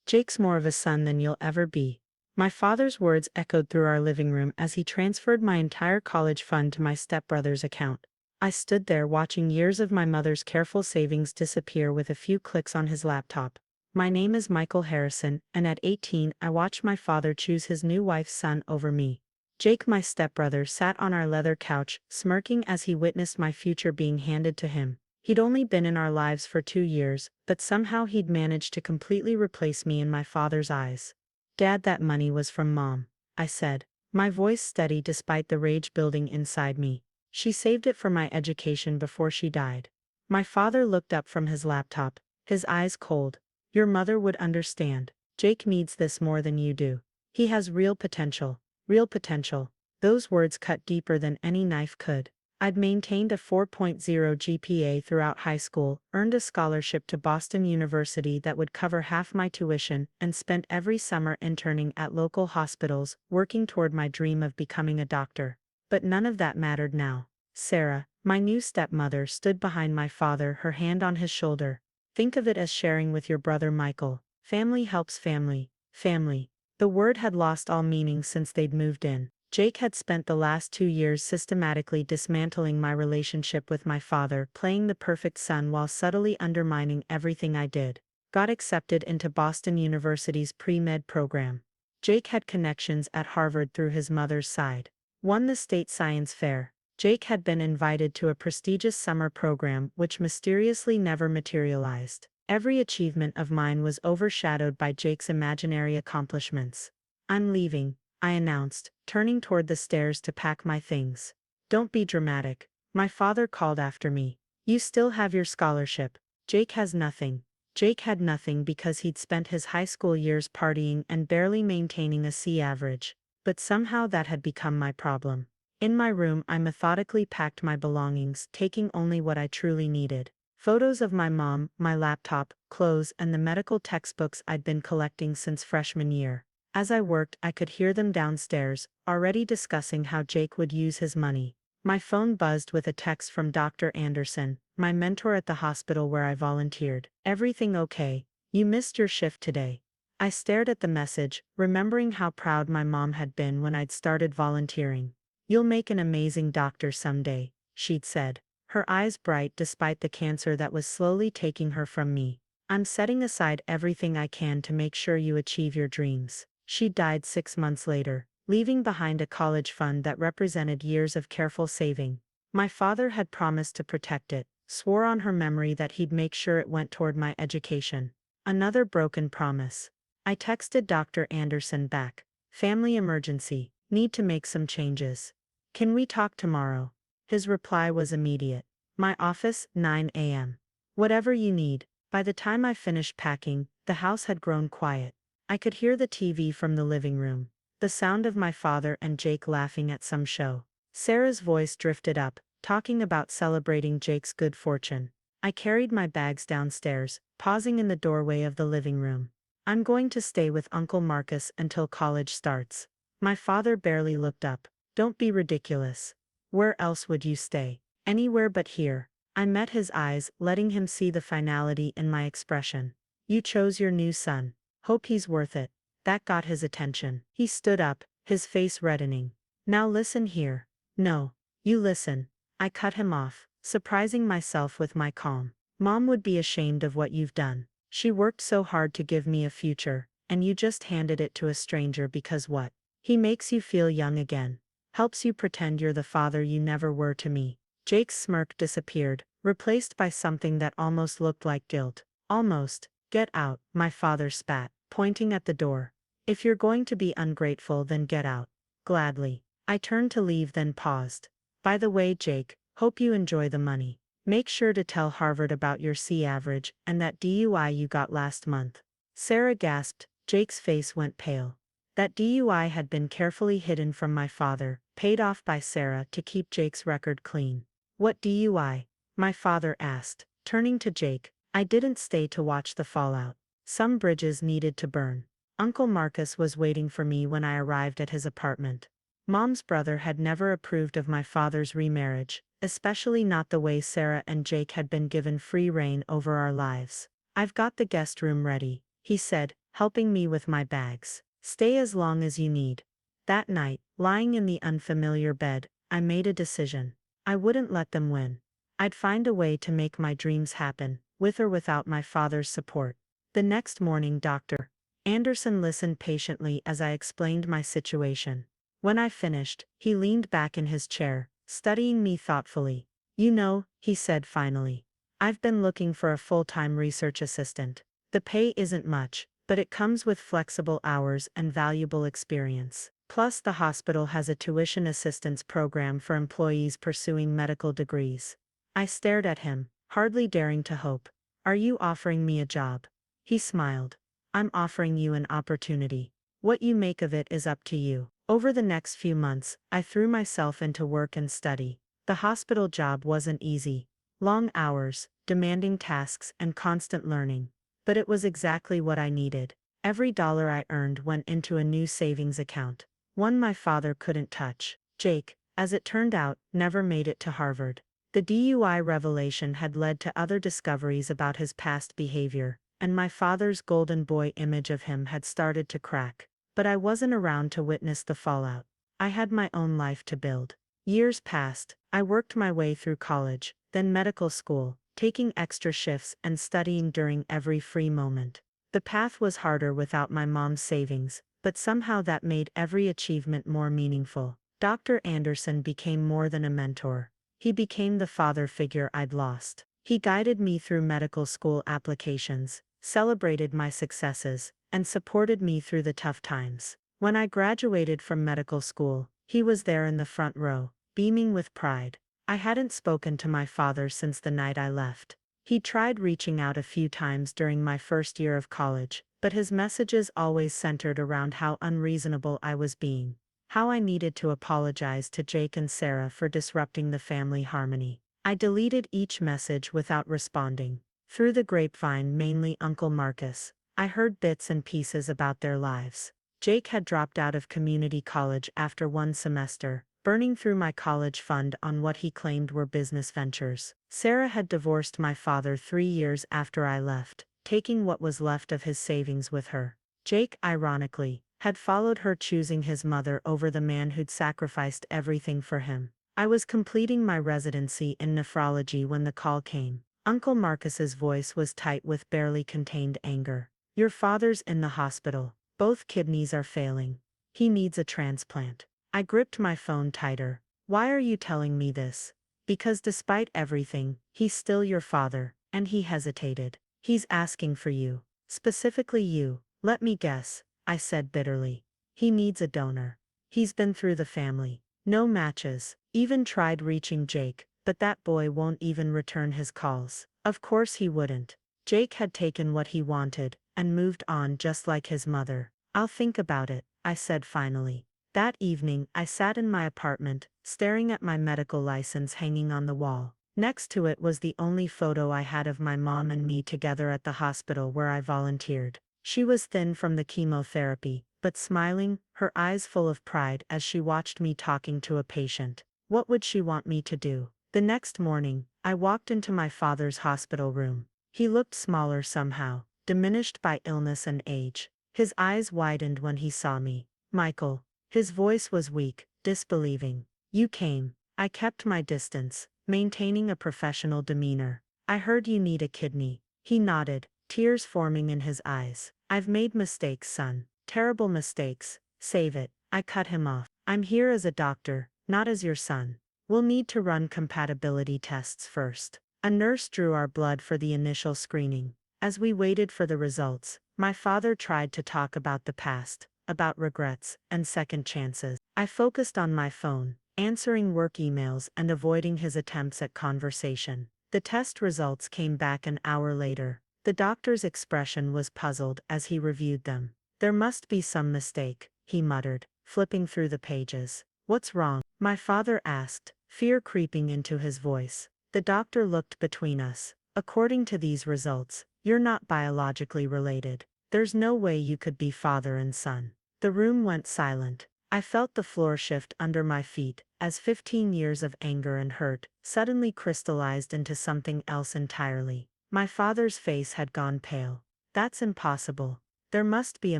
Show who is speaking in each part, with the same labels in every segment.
Speaker 1: Jake's more of a son than you'll ever be. My father's words echoed through our living room as he transferred my entire college fund to my stepbrother's account. I stood there watching years of my mother's careful savings disappear with a few clicks on his laptop. My name is Michael Harrison, and at 18 I watched my father choose his new wife's son over me. Jake, my stepbrother, sat on our leather couch, smirking as he witnessed my future being handed to him. He'd only been in our lives for 2 years, but somehow he'd managed to completely replace me in my father's eyes. "Dad, that money was from Mom," I said, my voice steady despite the rage building inside me. "She saved it for my education before she died." My father looked up from his laptop, his eyes cold. "Your mother would understand. Jake needs this more than you do. He has real potential." Real potential. Those words cut deeper than any knife could. I'd maintained a 4.0 GPA throughout high school, earned a scholarship to Boston University that would cover half my tuition, and spent every summer interning at local hospitals, working toward my dream of becoming a doctor. But none of that mattered now. Sarah, my new stepmother, stood behind my father, her hand on his shoulder. "Think of it as sharing with your brother Michael. Family helps family. Family." The word had lost all meaning since they'd moved in. Jake had spent the last 2 years systematically dismantling my relationship with my father, playing the perfect son while subtly undermining everything I did. Got accepted into Boston University's pre-med program. Jake had connections at Harvard through his mother's side. Won the state science fair. Jake had been invited to a prestigious summer program which mysteriously never materialized. Every achievement of mine was overshadowed by Jake's imaginary accomplishments. "I'm leaving," I announced, turning toward the stairs to pack my things. "Don't be dramatic," my father called after me. "You still have your scholarship. Jake has nothing." Jake had nothing because he'd spent his high school years partying and barely maintaining a C average. But somehow that had become my problem. In my room, I methodically packed my belongings, taking only what I truly needed. Photos of my mom, my laptop, clothes, and the medical textbooks I'd been collecting since freshman year. As I worked, I could hear them downstairs, already discussing how Jake would use his money. My phone buzzed with a text from Dr. Anderson, my mentor at the hospital where I volunteered. "Everything okay? You missed your shift today." I stared at the message, remembering how proud my mom had been when I'd started volunteering. "You'll make an amazing doctor someday," she'd said, her eyes bright despite the cancer that was slowly taking her from me. "I'm setting aside everything I can to make sure you achieve your dreams." She died 6 months later, leaving behind a college fund that represented years of careful saving. My father had promised to protect it, swore on her memory that he'd make sure it went toward my education. Another broken promise. I texted Dr. Anderson back. "Family emergency. Need to make some changes. Can we talk tomorrow?" His reply was immediate. "My office, 9 a.m. Whatever you need." By the time I finished packing, the house had grown quiet. I could hear the TV from the living room, the sound of my father and Jake laughing at some show. Sarah's voice drifted up, talking about celebrating Jake's good fortune. I carried my bags downstairs, pausing in the doorway of the living room. "I'm going to stay with Uncle Marcus until college starts." My father barely looked up. "Don't be ridiculous. Where else would you stay?" "Anywhere but here." I met his eyes, letting him see the finality in my expression. "You chose your new son. Hope he's worth it." That got his attention. He stood up, his face reddening. "Now listen here." "No. You listen." I cut him off, surprising myself with my calm. "Mom would be ashamed of what you've done. She worked so hard to give me a future, and you just handed it to a stranger because what? He makes you feel young again. Helps you pretend you're the father you never were to me." Jake's smirk disappeared, replaced by something that almost looked like guilt. "Almost. Get out," my father spat, pointing at the door. "If you're going to be ungrateful, then get out." "Gladly." I turned to leave, then paused. "By the way, Jake, hope you enjoy the money. Make sure to tell Harvard about your C average and that DUI you got last month." Sarah gasped. Jake's face went pale. That DUI had been carefully hidden from my father, paid off by Sarah to keep Jake's record clean. "What DUI?" my father asked, turning to Jake. I didn't stay to watch the fallout. Some bridges needed to burn. Uncle Marcus was waiting for me when I arrived at his apartment. Mom's brother had never approved of my father's remarriage, especially not the way Sarah and Jake had been given free rein over our lives. "I've got the guest room ready," he said, helping me with my bags. Stay as long as you need. That night, lying in the unfamiliar bed, I made a decision. I wouldn't let them win. I'd find a way to make my dreams happen, with or without my father's support. The next morning, Dr. Anderson listened patiently as I explained my situation. When I finished, he leaned back in his chair, studying me thoughtfully. You know, he said finally, I've been looking for a full-time research assistant. The pay isn't much, but it comes with flexible hours and valuable experience. Plus, the hospital has a tuition assistance program for employees pursuing medical degrees. I stared at him, hardly daring to hope. Are you offering me a job? He smiled. I'm offering you an opportunity. What you make of it is up to you. Over the next few months, I threw myself into work and study. The hospital job wasn't easy. Long hours, demanding tasks, and constant learning. But it was exactly what I needed. Every dollar I earned went into a new savings account. One my father couldn't touch. Jake, as it turned out, never made it to Harvard. The DUI revelation had led to other discoveries about his past behavior, and my father's golden boy image of him had started to crack. But I wasn't around to witness the fallout. I had my own life to build. Years passed. I worked my way through college, then medical school, taking extra shifts and studying during every free moment. The path was harder without my mom's savings, but somehow that made every achievement more meaningful. Dr. Anderson became more than a mentor. He became the father figure I'd lost. He guided me through medical school applications, celebrated my successes, and supported me through the tough times. When I graduated from medical school, he was there in the front row, beaming with pride. I hadn't spoken to my father since the night I left. He tried reaching out a few times during my first year of college, but his messages always centered around how unreasonable I was being, how I needed to apologize to Jake and Sarah for disrupting the family harmony. I deleted each message without responding. Through the grapevine, mainly Uncle Marcus, I heard bits and pieces about their lives. Jake had dropped out of community college after one semester, burning through my college fund on what he claimed were business ventures. Sarah had divorced my father 3 years after I left, taking what was left of his savings with her. Jake, ironically, had followed her, choosing his mother over the man who'd sacrificed everything for him. I was completing my residency in nephrology when the call came. Uncle Marcus's voice was tight with barely contained anger. Your father's in the hospital. Both kidneys are failing. He needs a transplant. I gripped my phone tighter. Why are you telling me this? Because despite everything, he's still your father, and he hesitated. He's asking for you. Specifically you. Let me guess, I said bitterly. He needs a donor. He's been through the family. No matches. Even tried reaching Jake, but that boy won't even return his calls. Of course he wouldn't. Jake had taken what he wanted, and moved on just like his mother. I'll think about it, I said finally. That evening, I sat in my apartment, staring at my medical license hanging on the wall. Next to it was the only photo I had of my mom and me together at the hospital where I volunteered. She was thin from the chemotherapy, but smiling, her eyes full of pride as she watched me talking to a patient. What would she want me to do? The next morning, I walked into my father's hospital room. He looked smaller somehow, diminished by illness and age. His eyes widened when he saw me. Michael. His voice was weak, disbelieving. You came. I kept my distance, maintaining a professional demeanor. I heard you need a kidney. He nodded, tears forming in his eyes. I've made mistakes, son. Terrible mistakes. Save it. I cut him off. I'm here as a doctor, not as your son. We'll need to run compatibility tests first. A nurse drew our blood for the initial screening. As we waited for the results, my father tried to talk about the past, about regrets and second chances. I focused on my phone, answering work emails and avoiding his attempts at conversation. The test results came back an hour later. The doctor's expression was puzzled as he reviewed them. There must be some mistake, he muttered, flipping through the pages. What's wrong? My father asked, fear creeping into his voice. The doctor looked between us. According to these results, you're not biologically related. There's no way you could be father and son. The room went silent. I felt the floor shift under my feet, as 15 years of anger and hurt suddenly crystallized into something else entirely. My father's face had gone pale. That's impossible. There must be a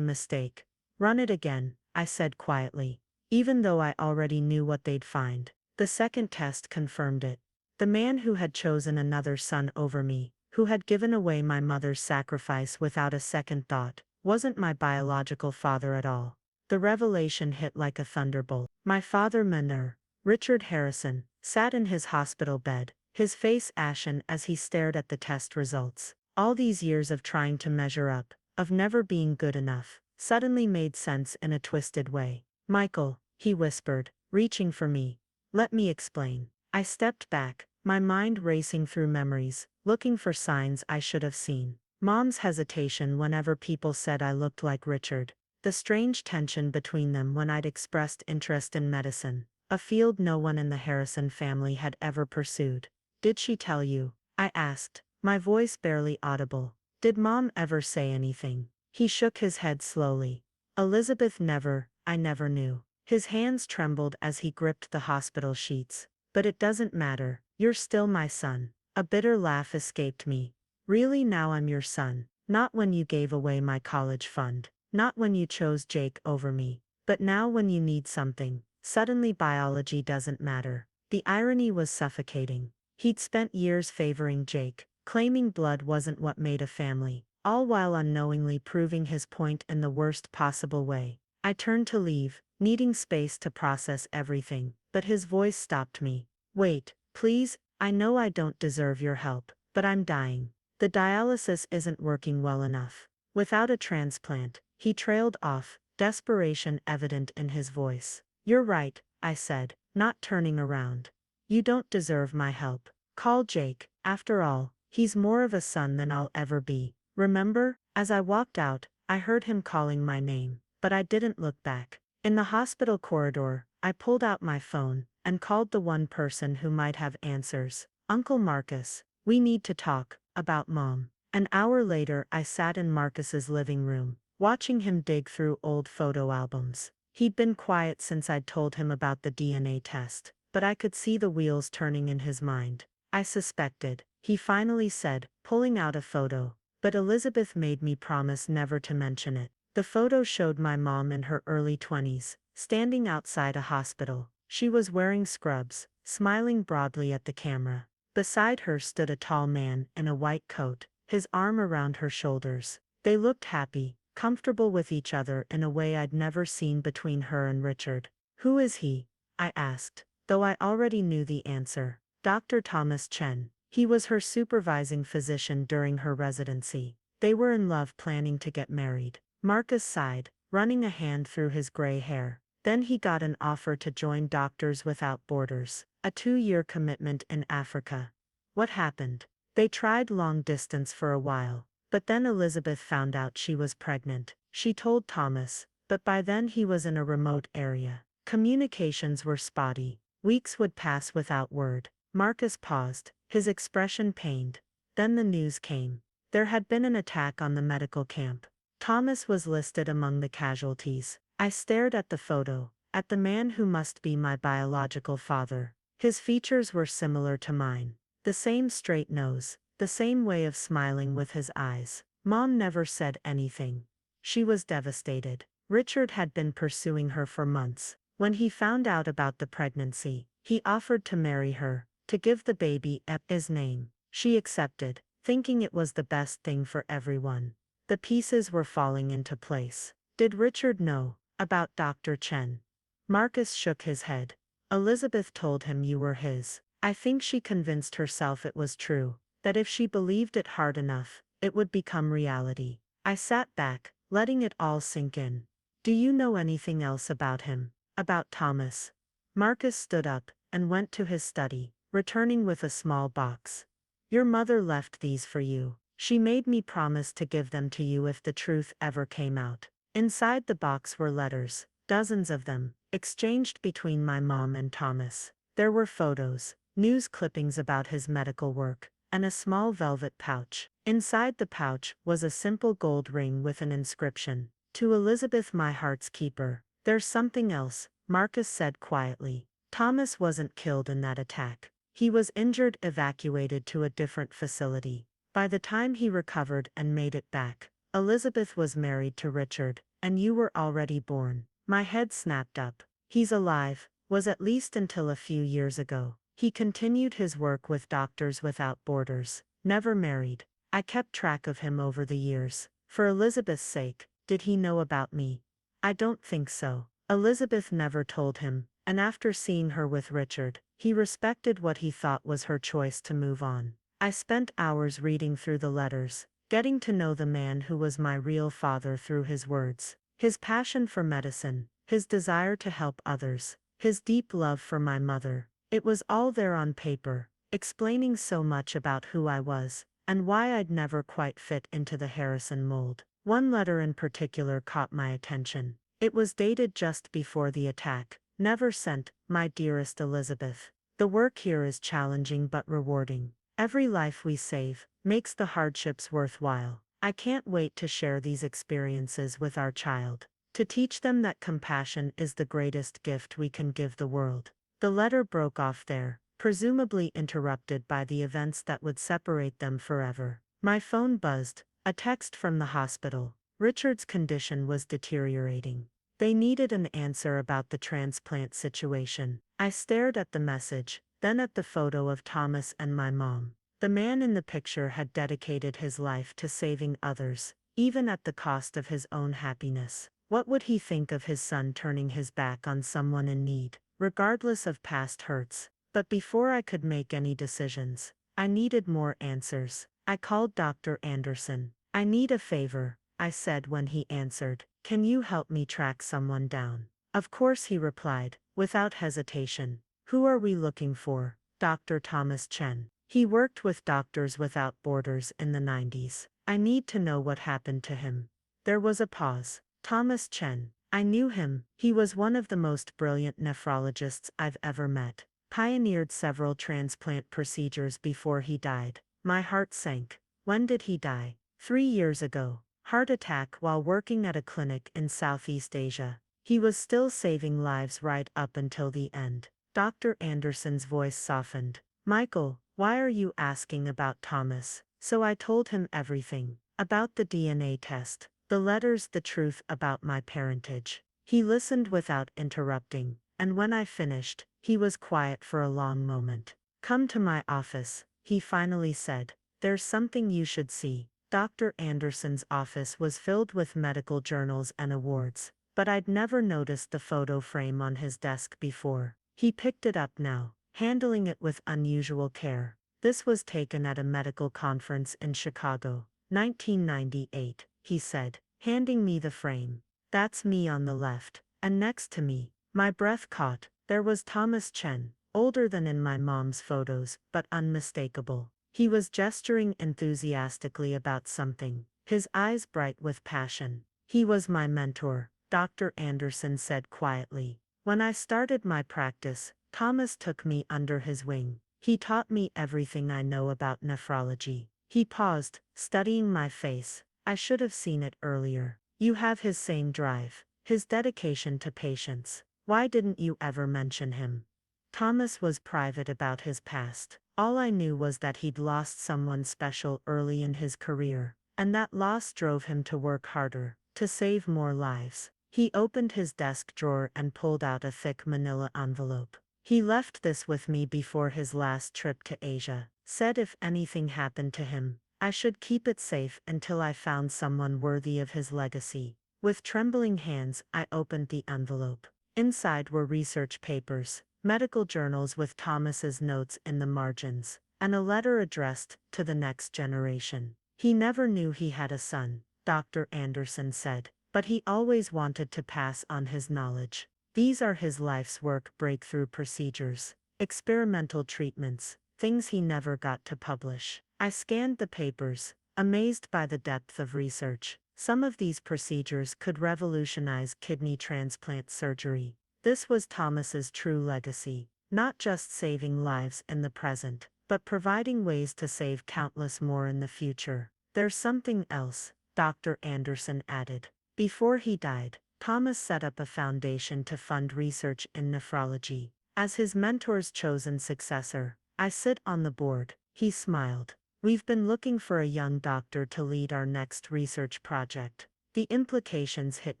Speaker 1: mistake. Run it again, I said quietly, even though I already knew what they'd find. The second test confirmed it. The man who had chosen another son over me, who had given away my mother's sacrifice without a second thought, wasn't my biological father at all. The revelation hit like a thunderbolt. My father Manur, Richard Harrison, sat in his hospital bed, his face ashen as he stared at the test results. All these years of trying to measure up, of never being good enough, suddenly made sense in a twisted way. Michael, he whispered, reaching for me. Let me explain. I stepped back, my mind racing through memories, looking for signs I should have seen. Mom's hesitation whenever people said I looked like Richard. The strange tension between them when I'd expressed interest in medicine, a field no one in the Harrison family had ever pursued. Did she tell you? I asked, my voice barely audible. Did Mom ever say anything? He shook his head slowly. Elizabeth never, I never knew. His hands trembled as he gripped the hospital sheets. But it doesn't matter, you're still my son. A bitter laugh escaped me. Really, now I'm your son? Not when you gave away my college fund. Not when you chose Jake over me. But now when you need something, suddenly biology doesn't matter. The irony was suffocating. He'd spent years favoring Jake, claiming blood wasn't what made a family, all while unknowingly proving his point in the worst possible way. I turned to leave, needing space to process everything, but his voice stopped me. Wait, please, I know I don't deserve your help, but I'm dying. The dialysis isn't working well enough. Without a transplant, he trailed off, desperation evident in his voice. You're right, I said, not turning around. You don't deserve my help. Call Jake. After all, he's more of a son than I'll ever be. Remember? As I walked out, I heard him calling my name, but I didn't look back. In the hospital corridor, I pulled out my phone and called the one person who might have answers. Uncle Marcus, we need to talk about Mom. An hour later, I sat in Marcus's living room, watching him dig through old photo albums. He'd been quiet since I'd told him about the DNA test, but I could see the wheels turning in his mind. I suspected, he finally said, pulling out a photo, but Elizabeth made me promise never to mention it. The photo showed my mom in her early 20s, standing outside a hospital. She was wearing scrubs, smiling broadly at the camera. Beside her stood a tall man in a white coat, his arm around her shoulders. They looked happy, comfortable with each other in a way I'd never seen between her and Richard. Who is he? I asked, though I already knew the answer. Dr. Thomas Chen. He was her supervising physician during her residency. They were in love, planning to get married. Marcus sighed, running a hand through his gray hair. Then he got an offer to join Doctors Without Borders, a 2-year commitment in Africa. What happened? They tried long distance for a while, but then Elizabeth found out she was pregnant. She told Thomas, but by then he was in a remote area. Communications were spotty. Weeks would pass without word. Marcus paused, his expression pained. Then the news came. There had been an attack on the medical camp. Thomas was listed among the casualties. I stared at the photo, at the man who must be my biological father. His features were similar to mine. The same straight nose, the same way of smiling with his eyes. Mom never said anything. She was devastated. Richard had been pursuing her for months. When he found out about the pregnancy, he offered to marry her, to give the baby his name. She accepted, thinking it was the best thing for everyone. The pieces were falling into place. Did Richard know about Dr. Chen? Marcus shook his head. Elizabeth told him you were his. I think she convinced herself it was true, that if she believed it hard enough, it would become reality. I sat back, letting it all sink in. Do you know anything else about him? About Thomas? Marcus stood up and went to his study, returning with a small box. Your mother left these for you. She made me promise to give them to you if the truth ever came out. Inside the box were letters, dozens of them, exchanged between my mom and Thomas. There were photos, news clippings about his medical work, and a small velvet pouch. Inside the pouch was a simple gold ring with an inscription. To Elizabeth, my heart's keeper. There's something else, Marcus said quietly. Thomas wasn't killed in that attack. He was injured, evacuated to a different facility. By the time he recovered and made it back, Elizabeth was married to Richard, and you were already born. My head snapped up. He's alive, was at least until a few years ago. He continued his work with Doctors Without Borders. Never married. I kept track of him over the years. For Elizabeth's sake, did he know about me? I don't think so. Elizabeth never told him, and after seeing her with Richard, he respected what he thought was her choice to move on. I spent hours reading through the letters, getting to know the man who was my real father through his words, his passion for medicine, his desire to help others, his deep love for my mother. It was all there on paper, explaining so much about who I was, and why I'd never quite fit into the Harrison mold. One letter in particular caught my attention. It was dated just before the attack. Never sent, my dearest Elizabeth. The work here is challenging but rewarding. Every life we save makes the hardships worthwhile. I can't wait to share these experiences with our child, to teach them that compassion is the greatest gift we can give the world. The letter broke off there, presumably interrupted by the events that would separate them forever. My phone buzzed, a text from the hospital. Richard's condition was deteriorating. They needed an answer about the transplant situation. I stared at the message, then at the photo of Thomas and my mom. The man in the picture had dedicated his life to saving others, even at the cost of his own happiness. What would he think of his son turning his back on someone in need, regardless of past hurts? But before I could make any decisions, I needed more answers. I called Dr. Anderson. I need a favor, I said when he answered. Can you help me track someone down? Of course, he replied, without hesitation. Who are we looking for? Dr. Thomas Chen. He worked with Doctors Without Borders in the 90s. I need to know what happened to him. There was a pause. Thomas Chen. I knew him. He was one of the most brilliant nephrologists I've ever met. Pioneered several transplant procedures before he died. My heart sank. When did he die? 3 years ago. Heart attack while working at a clinic in Southeast Asia. He was still saving lives right up until the end. Dr. Anderson's voice softened. Michael, why are you asking about Thomas? So I told him everything. About the DNA test, the letters, the truth about my parentage. He listened without interrupting, and when I finished, he was quiet for a long moment. Come to my office, he finally said. There's something you should see. Dr. Anderson's office was filled with medical journals and awards, but I'd never noticed the photo frame on his desk before. He picked it up now, handling it with unusual care. This was taken at a medical conference in Chicago, 1998, he said, handing me the frame. That's me on the left, and next to me, my breath caught, there was Thomas Chen, older than in my mom's photos, but unmistakable. He was gesturing enthusiastically about something, his eyes bright with passion. He was my mentor, Dr. Anderson said quietly. When I started my practice, Thomas took me under his wing. He taught me everything I know about nephrology. He paused, studying my face. I should have seen it earlier. You have his same drive, his dedication to patients. Why didn't you ever mention him? Thomas was private about his past. All I knew was that he'd lost someone special early in his career, and that loss drove him to work harder, to save more lives. He opened his desk drawer and pulled out a thick manila envelope. He left this with me before his last trip to Asia, said if anything happened to him, I should keep it safe until I found someone worthy of his legacy. With trembling hands, I opened the envelope. Inside were research papers, medical journals with Thomas's notes in the margins, and a letter addressed to the next generation. He never knew he had a son, Dr. Anderson said, but he always wanted to pass on his knowledge. These are his life's work: breakthrough procedures, experimental treatments, things he never got to publish. I scanned the papers, amazed by the depth of research. Some of these procedures could revolutionize kidney transplant surgery. This was Thomas's true legacy, not just saving lives in the present, but providing ways to save countless more in the future. There's something else, Dr. Anderson added. Before he died, Thomas set up a foundation to fund research in nephrology. As his mentor's chosen successor, I sit on the board. He smiled. We've been looking for a young doctor to lead our next research project. The implications hit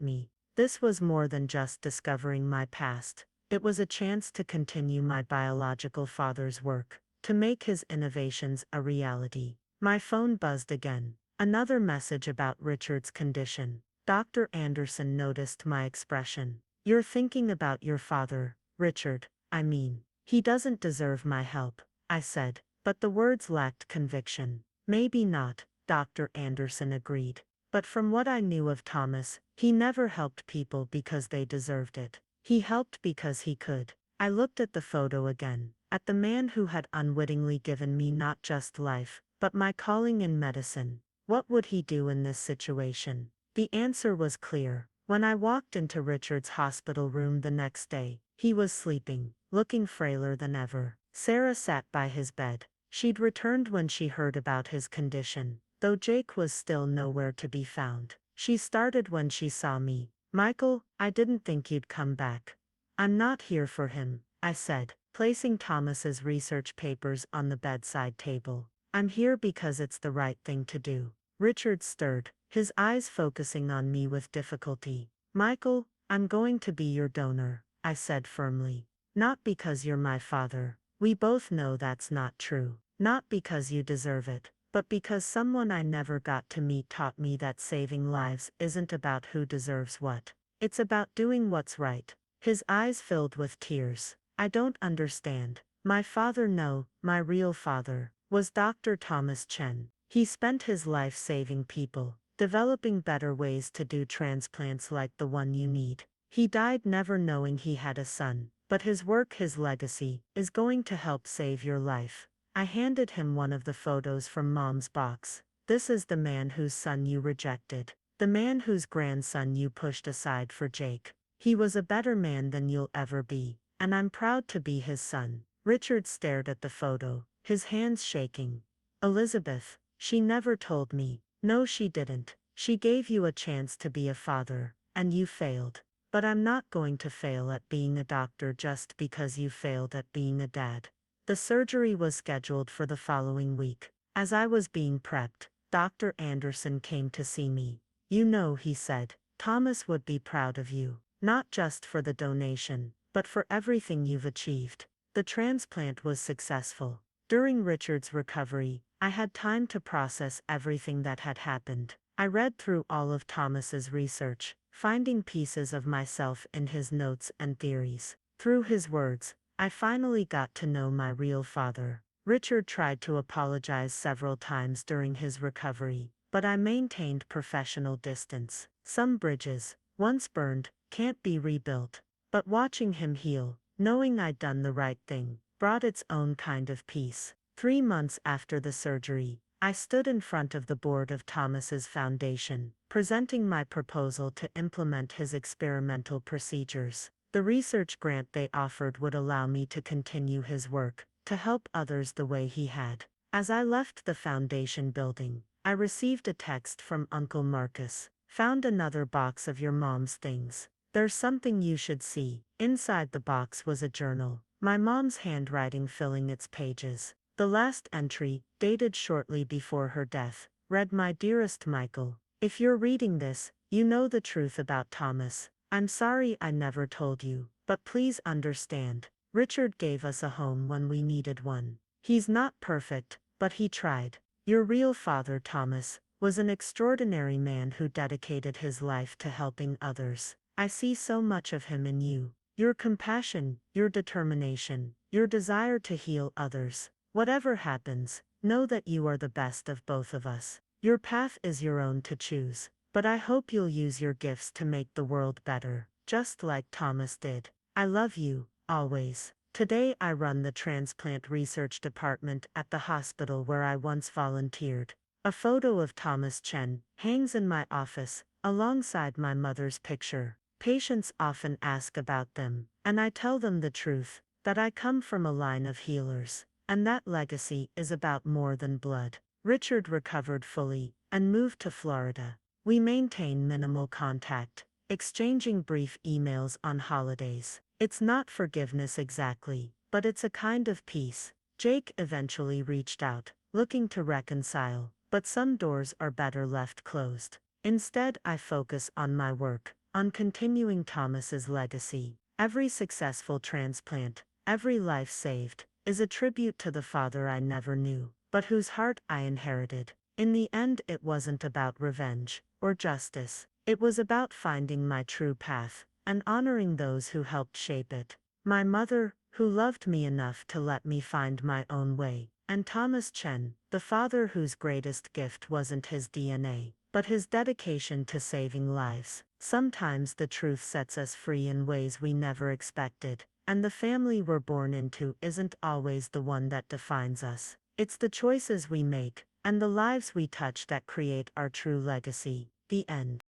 Speaker 1: me. This was more than just discovering my past. It was a chance to continue my biological father's work, to make his innovations a reality. My phone buzzed again. Another message about Richard's condition. Dr. Anderson noticed my expression. You're thinking about your father, Richard, I mean. He doesn't deserve my help, I said, but the words lacked conviction. Maybe not, Dr. Anderson agreed. But from what I knew of Thomas, he never helped people because they deserved it. He helped because he could. I looked at the photo again, at the man who had unwittingly given me not just life, but my calling in medicine. What would he do in this situation? The answer was clear. When I walked into Richard's hospital room the next day, he was sleeping, looking frailer than ever. Sarah sat by his bed. She'd returned when she heard about his condition, though Jake was still nowhere to be found. She started when she saw me. Michael, I didn't think you'd come back. I'm not here for him, I said, placing Thomas's research papers on the bedside table. I'm here because it's the right thing to do. Richard stirred, his eyes focusing on me with difficulty. Michael, I'm going to be your donor, I said firmly. Not because you're my father. We both know that's not true. Not because you deserve it, but because someone I never got to meet taught me that saving lives isn't about who deserves what. It's about doing what's right. His eyes filled with tears. I don't understand. My father, no, my real father, was Dr. Thomas Chen. He spent his life saving people, developing better ways to do transplants like the one you need. He died never knowing he had a son, but his work, his legacy, is going to help save your life. I handed him one of the photos from Mom's box. This is the man whose son you rejected. The man whose grandson you pushed aside for Jake. He was a better man than you'll ever be, and I'm proud to be his son. Richard stared at the photo, his hands shaking. Elizabeth, she never told me. No, she didn't. She gave you a chance to be a father, and you failed. But I'm not going to fail at being a doctor just because you failed at being a dad. The surgery was scheduled for the following week. As I was being prepped, Dr. Anderson came to see me. You know, he said, Thomas would be proud of you, not just for the donation, but for everything you've achieved. The transplant was successful. During Richard's recovery, I had time to process everything that had happened. I read through all of Thomas's research, finding pieces of myself in his notes and theories. Through his words, I finally got to know my real father. Richard tried to apologize several times during his recovery, but I maintained professional distance. Some bridges, once burned, can't be rebuilt. But watching him heal, knowing I'd done the right thing, brought its own kind of peace. 3 months after the surgery, I stood in front of the board of Thomas's foundation, presenting my proposal to implement his experimental procedures. The research grant they offered would allow me to continue his work, to help others the way he had. As I left the foundation building, I received a text from Uncle Marcus. Found another box of your mom's things. There's something you should see. Inside the box was a journal, my mom's handwriting filling its pages. The last entry, dated shortly before her death, read, My dearest Michael, if you're reading this, you know the truth about Thomas. I'm sorry I never told you, but please understand. Richard gave us a home when we needed one. He's not perfect, but he tried. Your real father, Thomas, was an extraordinary man who dedicated his life to helping others. I see so much of him in you. Your compassion, your determination, your desire to heal others. Whatever happens, know that you are the best of both of us. Your path is your own to choose, but I hope you'll use your gifts to make the world better, just like Thomas did. I love you, always. Today I run the transplant research department at the hospital where I once volunteered. A photo of Thomas Chen hangs in my office, alongside my mother's picture. Patients often ask about them, and I tell them the truth, that I come from a line of healers. And that legacy is about more than blood. Richard recovered fully and moved to Florida. We maintain minimal contact, exchanging brief emails on holidays. It's not forgiveness exactly, but it's a kind of peace. Jake eventually reached out, looking to reconcile, but some doors are better left closed. Instead, I focus on my work, on continuing Thomas's legacy. Every successful transplant, every life saved, is a tribute to the father I never knew, but whose heart I inherited. In the end, it wasn't about revenge or justice. It was about finding my true path and honoring those who helped shape it. My mother, who loved me enough to let me find my own way, and Thomas Chen, the father whose greatest gift wasn't his DNA, but his dedication to saving lives. Sometimes the truth sets us free in ways we never expected, and the family we're born into isn't always the one that defines us. It's the choices we make, and the lives we touch that create our true legacy. The end.